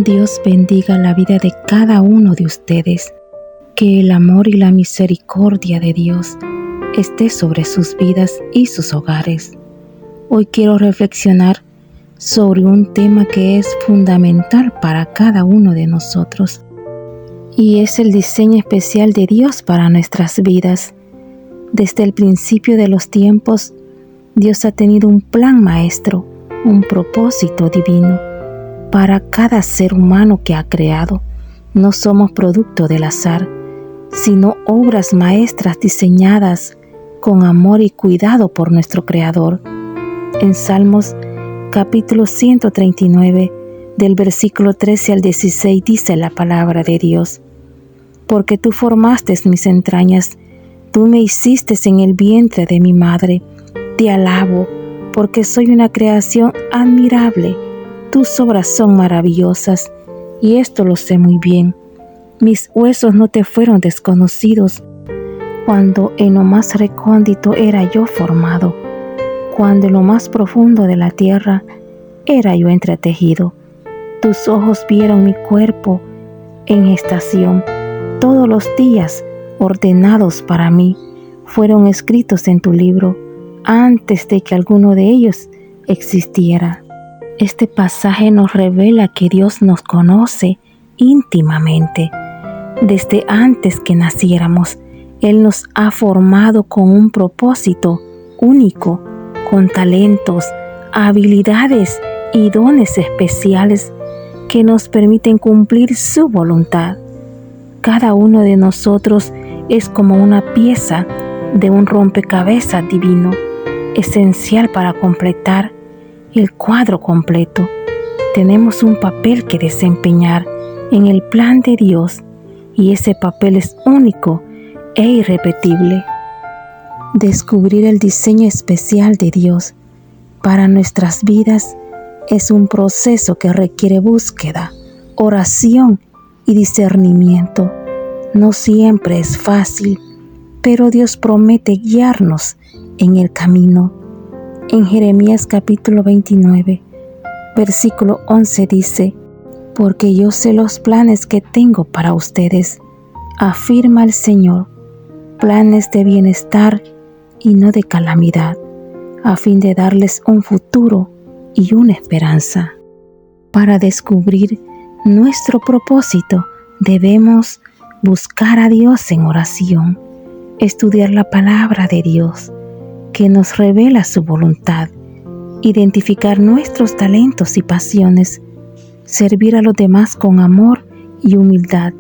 Dios bendiga la vida de cada uno de ustedes. Que el amor y la misericordia de Dios esté sobre sus vidas y sus hogares. Hoy quiero reflexionar sobre un tema que es fundamental para cada uno de nosotros, y es el diseño especial de Dios para nuestras vidas. Desde el principio de los tiempos, Dios ha tenido un plan maestro, un propósito divino para cada ser humano que ha creado. No somos producto del azar, sino obras maestras diseñadas con amor y cuidado por nuestro Creador. En Salmos capítulo 139, del versículo 13 al 16, dice la palabra de Dios: Porque tú formaste mis entrañas, tú me hiciste en el vientre de mi madre. Te alabo, porque soy una creación admirable. Tus obras son maravillosas, y esto lo sé muy bien. Mis huesos no te fueron desconocidos, cuando en lo más recóndito era yo formado, cuando en lo más profundo de la tierra era yo entretejido. Tus ojos vieron mi cuerpo en gestación. Todos los días ordenados para mí fueron escritos en tu libro, antes de que alguno de ellos existiera. Este pasaje nos revela que Dios nos conoce íntimamente. Desde antes que naciéramos, Él nos ha formado con un propósito único, con talentos, habilidades y dones especiales que nos permiten cumplir su voluntad. Cada uno de nosotros es como una pieza de un rompecabezas divino, esencial para completar el cuadro completo. Tenemos un papel que desempeñar en el plan de Dios, y ese papel es único e irrepetible. Descubrir el diseño especial de Dios para nuestras vidas es un proceso que requiere búsqueda, oración y discernimiento. No siempre es fácil, pero Dios promete guiarnos en el camino. En Jeremías capítulo 29, versículo 11 dice: Porque yo sé los planes que tengo para ustedes, afirma el Señor, planes de bienestar y no de calamidad, a fin de darles un futuro y una esperanza. Para descubrir nuestro propósito, debemos buscar a Dios en oración, estudiar la palabra de Dios, que nos revela su voluntad, identificar nuestros talentos y pasiones, servir a los demás con amor y humildad,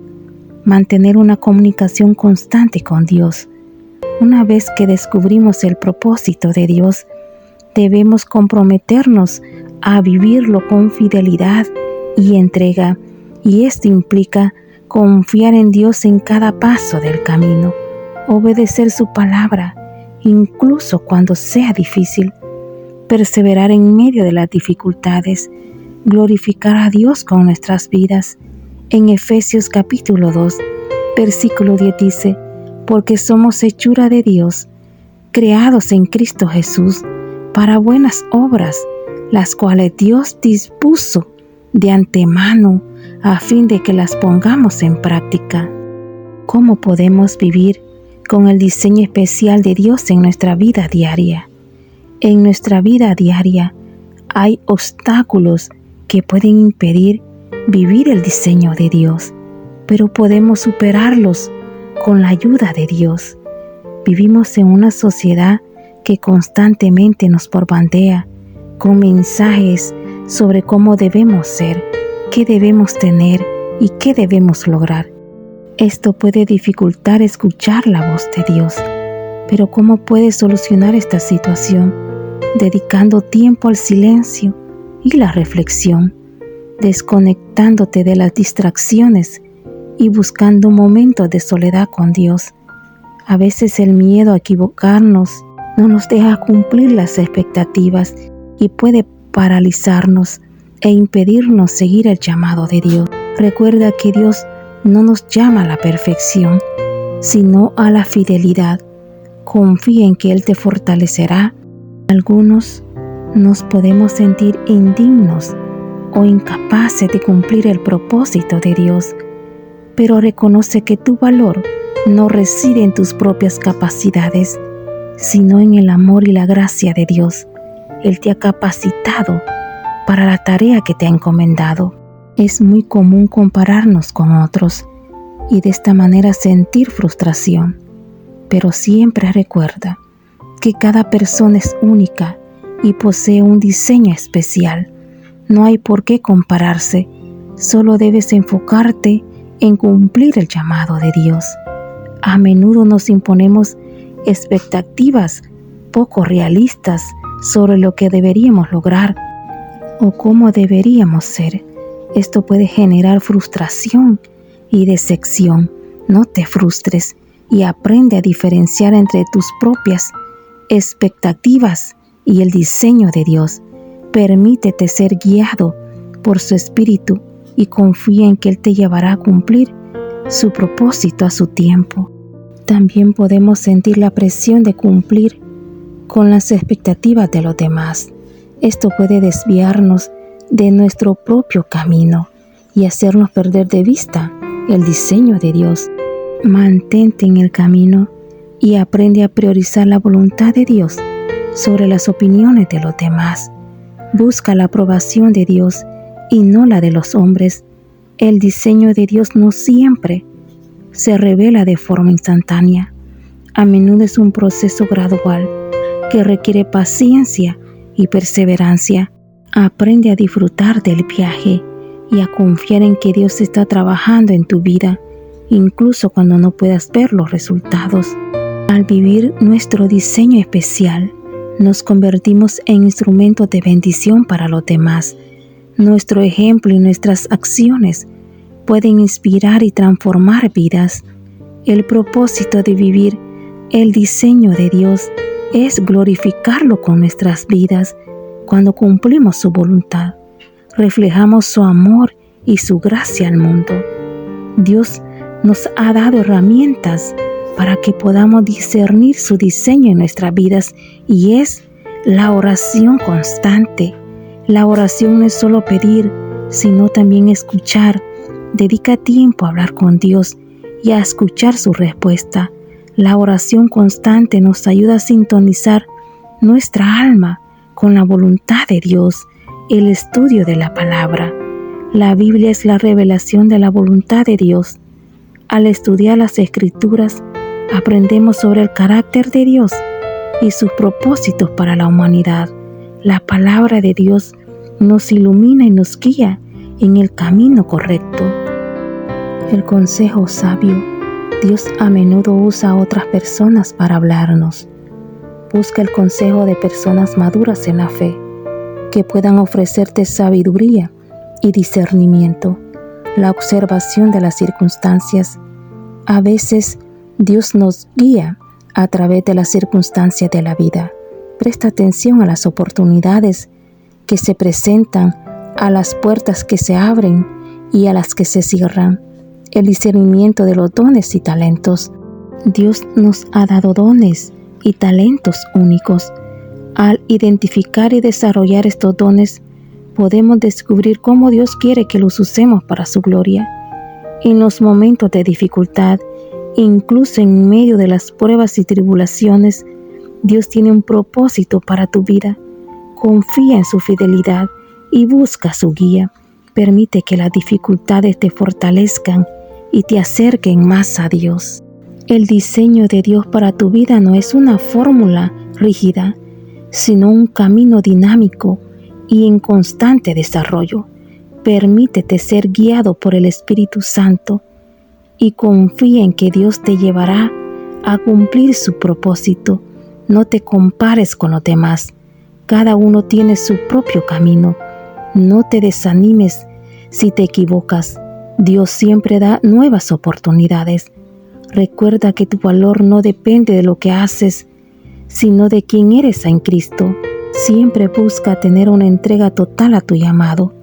mantener una comunicación constante con Dios. Una vez que descubrimos el propósito de Dios, debemos comprometernos a vivirlo con fidelidad y entrega, y esto implica confiar en Dios en cada paso del camino, obedecer su palabra, incluso cuando sea difícil, perseverar en medio de las dificultades, glorificar a Dios con nuestras vidas. En Efesios capítulo 2, versículo 10 dice: Porque somos hechura de Dios, creados en Cristo Jesús, para buenas obras, las cuales Dios dispuso de antemano a fin de que las pongamos en práctica. ¿Cómo podemos vivir con el diseño especial de Dios en nuestra vida diaria? En nuestra vida diaria hay obstáculos que pueden impedir vivir el diseño de Dios, pero podemos superarlos con la ayuda de Dios. Vivimos en una sociedad que constantemente nos bombardea con mensajes sobre cómo debemos ser, qué debemos tener y qué debemos lograr. Esto puede dificultar escuchar la voz de Dios, pero ¿cómo puedes solucionar esta situación? Dedicando tiempo al silencio y la reflexión, desconectándote de las distracciones y buscando un momento de soledad con Dios. A veces el miedo a equivocarnos no nos deja cumplir las expectativas y puede paralizarnos e impedirnos seguir el llamado de Dios. Recuerda que Dios no nos llama a la perfección, sino a la fidelidad. Confía en que Él te fortalecerá. Algunos nos podemos sentir indignos o incapaces de cumplir el propósito de Dios, pero reconoce que tu valor no reside en tus propias capacidades, sino en el amor y la gracia de Dios. Él te ha capacitado para la tarea que te ha encomendado. Es muy común compararnos con otros y de esta manera sentir frustración, pero siempre recuerda que cada persona es única y posee un diseño especial. No hay por qué compararse, solo debes enfocarte en cumplir el llamado de Dios. A menudo nos imponemos expectativas poco realistas sobre lo que deberíamos lograr o cómo deberíamos ser. Esto puede generar frustración y decepción. No te frustres y aprende a diferenciar entre tus propias expectativas y el diseño de Dios. Permítete ser guiado por su Espíritu y confía en que Él te llevará a cumplir su propósito a su tiempo. También podemos sentir la presión de cumplir con las expectativas de los demás. Esto puede desviarnos de nuestro propio camino y hacernos perder de vista el diseño de Dios. Mantente en el camino y aprende a priorizar la voluntad de Dios sobre las opiniones de los demás. Busca la aprobación de Dios y no la de los hombres. El diseño de Dios no siempre se revela de forma instantánea. A menudo es un proceso gradual que requiere paciencia y perseverancia. Aprende a disfrutar del viaje y a confiar en que Dios está trabajando en tu vida, incluso cuando no puedas ver los resultados. Al vivir nuestro diseño especial, nos convertimos en instrumentos de bendición para los demás. Nuestro ejemplo y nuestras acciones pueden inspirar y transformar vidas. El propósito de vivir el diseño de Dios es glorificarlo con nuestras vidas. Cuando cumplimos su voluntad, reflejamos su amor y su gracia al mundo. Dios nos ha dado herramientas para que podamos discernir su diseño en nuestras vidas, y es la oración constante. La oración no es solo pedir, sino también escuchar. Dedica tiempo a hablar con Dios y a escuchar su respuesta. La oración constante nos ayuda a sintonizar nuestra alma con la voluntad de Dios. El estudio de la palabra. La Biblia es la revelación de la voluntad de Dios. Al estudiar las Escrituras, aprendemos sobre el carácter de Dios y sus propósitos para la humanidad. La palabra de Dios nos ilumina y nos guía en el camino correcto. El consejo sabio. Dios a menudo usa a otras personas para hablarnos. Busca el consejo de personas maduras en la fe, que puedan ofrecerte sabiduría y discernimiento. La observación de las circunstancias. A veces Dios nos guía a través de las circunstancias de la vida. Presta atención a las oportunidades que se presentan, a las puertas que se abren y a las que se cierran. El discernimiento de los dones y talentos. Dios nos ha dado dones y talentos únicos. Al identificar y desarrollar estos dones, podemos descubrir cómo Dios quiere que los usemos para su gloria. En los momentos de dificultad, incluso en medio de las pruebas y tribulaciones, Dios tiene un propósito para tu vida. Confía en su fidelidad y busca su guía. Permite que las dificultades te fortalezcan y te acerquen más a Dios. El diseño de Dios para tu vida no es una fórmula rígida, sino un camino dinámico y en constante desarrollo. Permítete ser guiado por el Espíritu Santo y confía en que Dios te llevará a cumplir su propósito. No te compares con los demás. Cada uno tiene su propio camino. No te desanimes si te equivocas. Dios siempre da nuevas oportunidades. Recuerda que tu valor no depende de lo que haces, sino de quién eres en Cristo. Siempre busca tener una entrega total a tu llamado.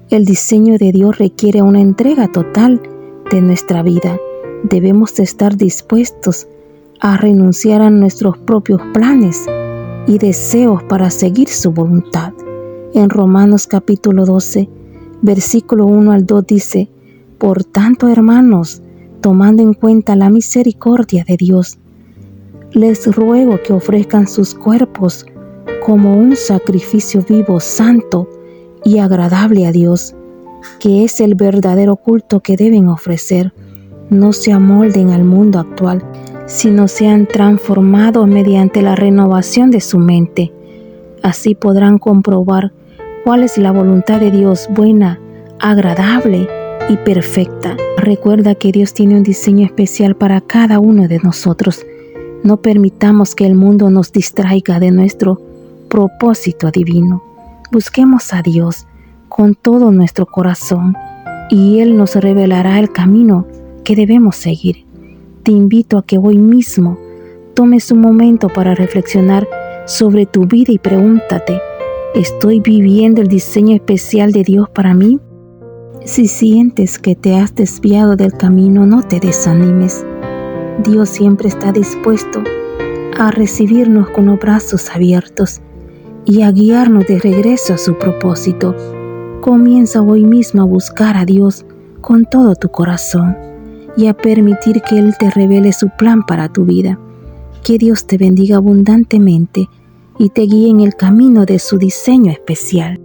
El diseño de Dios requiere una entrega total de nuestra vida. Debemos estar dispuestos a renunciar a nuestros propios planes y deseos para seguir su voluntad. En Romanos capítulo 12 Versículo 1 al 2 dice: Por tanto, hermanos, tomando en cuenta la misericordia de Dios, les ruego que ofrezcan sus cuerpos como un sacrificio vivo, santo y agradable a Dios, que es el verdadero culto que deben ofrecer. No se amolden al mundo actual, sino sean transformados mediante la renovación de su mente. Así podrán comprobar cuál es la voluntad de Dios, buena, agradable y perfecta. Recuerda que Dios tiene un diseño especial para cada uno de nosotros. No permitamos que el mundo nos distraiga de nuestro propósito divino. Busquemos a Dios con todo nuestro corazón y Él nos revelará el camino que debemos seguir. Te invito a que hoy mismo tomes un momento para reflexionar sobre tu vida y pregúntate: ¿estoy viviendo el diseño especial de Dios para mí? Si sientes que te has desviado del camino, no te desanimes. Dios siempre está dispuesto a recibirnos con los brazos abiertos y a guiarnos de regreso a su propósito. Comienza hoy mismo a buscar a Dios con todo tu corazón y a permitir que Él te revele su plan para tu vida. Que Dios te bendiga abundantemente y te guíe en el camino de su diseño especial.